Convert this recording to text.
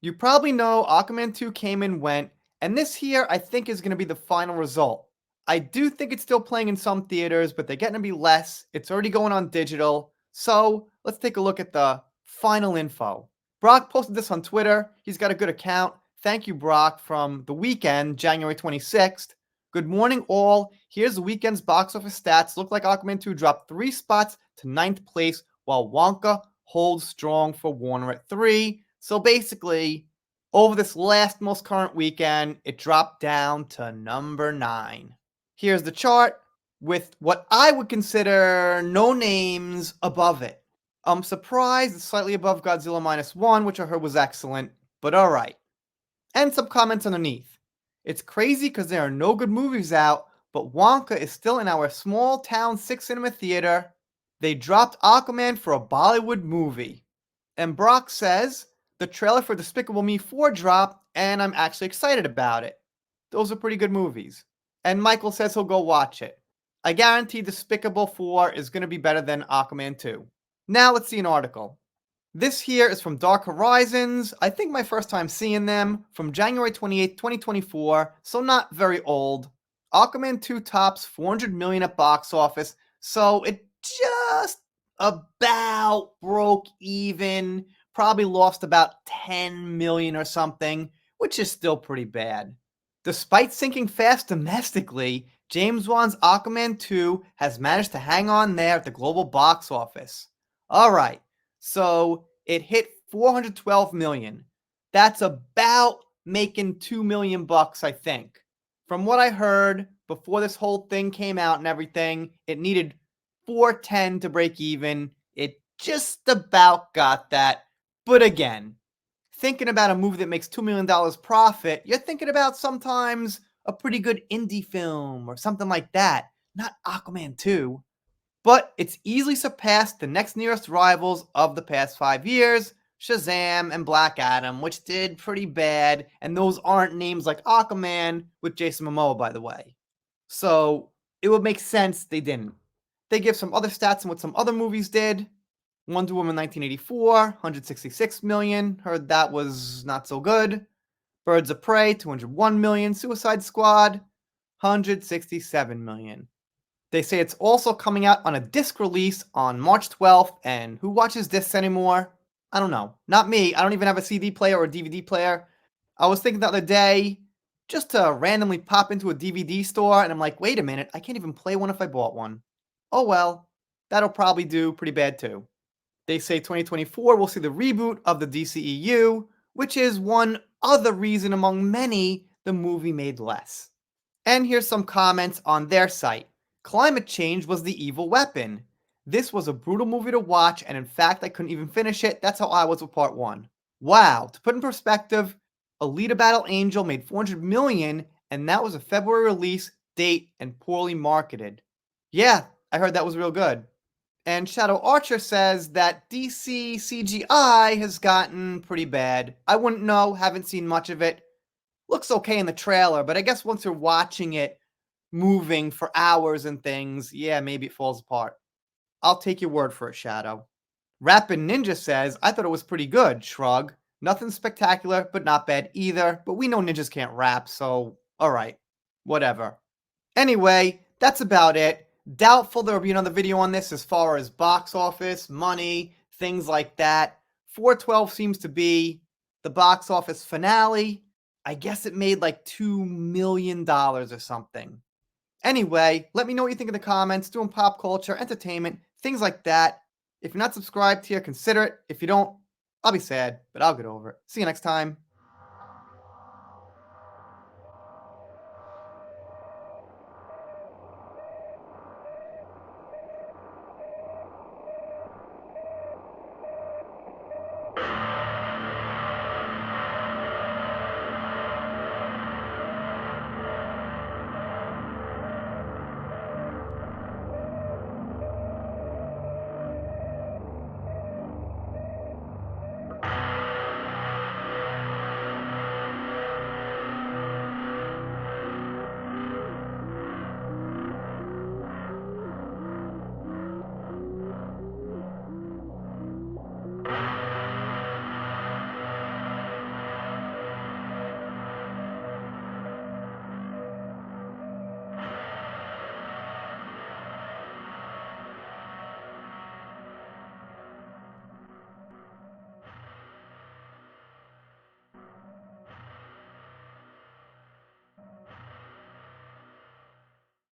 You probably know Aquaman 2 came and went, and this here I think is going to be the final result. I do think it's still playing in some theaters, but they're getting to be less. It's already going on digital. So let's take a look at the final info. Brock posted this on Twitter. He's got a good account. Thank you, Brock, from the weekend, January 26th. Good morning, all. Here's the weekend's box office stats. Look like Aquaman 2 dropped 3 spots to ninth place, while Wonka holds strong for Warner at 3. So basically, over this last most current weekend, it dropped down to number 9. Here's the chart with what I would consider no names above it. I'm surprised it's slightly above Godzilla Minus One, which I heard was excellent, but alright. And some comments underneath. It's crazy because there are no good movies out, but Wonka is still in our small town 6 cinema theater. They dropped Aquaman for a Bollywood movie. And Brock says, the trailer for Despicable Me 4 dropped, and I'm actually excited about it. Those are pretty good movies. And Michael says he'll go watch it. I guarantee Despicable 4 is going to be better than Aquaman 2. Now let's see an article. This here is from Dark Horizons. I think my first time seeing them, from January 28th, 2024, so not very old. Aquaman 2 tops 400 million at box office, so it just about broke even, probably lost about 10 million or something, which is still pretty bad. Despite sinking fast domestically, James Wan's Aquaman 2 has managed to hang on there at the global box office. Alright, so it hit 412 million. That's about making 2 million bucks, I think. From what I heard, before this whole thing came out and everything, it needed 410 to break even. It just about got that. But again, thinking about a movie that makes $2 million profit, you're thinking about sometimes a pretty good indie film or something like that, not Aquaman 2. But it's easily surpassed the next nearest rivals of the past 5 years, Shazam and Black Adam, which did pretty bad, and those aren't names like Aquaman with Jason Momoa, by the way. So it would make sense they didn't. They give some other stats on what some other movies did. Wonder Woman 1984, 166 million. Heard that was not so good. Birds of Prey, 201 million. Suicide Squad, 167 million. They say it's also coming out on a disc release on March 12th, and who watches discs anymore? I don't know. Not me. I don't even have a CD player or a DVD player. I was thinking the other day, just to randomly pop into a DVD store, and I'm like, wait a minute, I can't even play one if I bought one. Oh well, that'll probably do pretty bad too. They say 2024 will see the reboot of the DCEU, which is one other reason among many the movie made less. And here's some comments on their site. Climate change was the evil weapon. This was a brutal movie to watch, and in fact, I couldn't even finish it. That's how I was with part 1. Wow, to put in perspective, Alita Battle Angel made 400 million, and that was a February release date and poorly marketed. Yeah, I heard that was real good. And Shadow Archer says that DC CGI has gotten pretty bad. I wouldn't know, haven't seen much of it. Looks okay in the trailer, but I guess once you're watching it moving for hours and things, yeah, maybe it falls apart. I'll take your word for it, Shadow. Rappin' Ninja says, I thought it was pretty good, shrug. Nothing spectacular, but not bad either, but we know ninjas can't rap, so alright. Whatever. Anyway, that's about it. Doubtful there will be another video on this as far as box office, money, things like that. 412 seems to be the box office finale. I guess it made like $2 million or something. Anyway, let me know what you think in the comments, doing pop culture, entertainment, things like that. If you're not subscribed here, consider it. If you don't, I'll be sad, but I'll get over it. See you next time.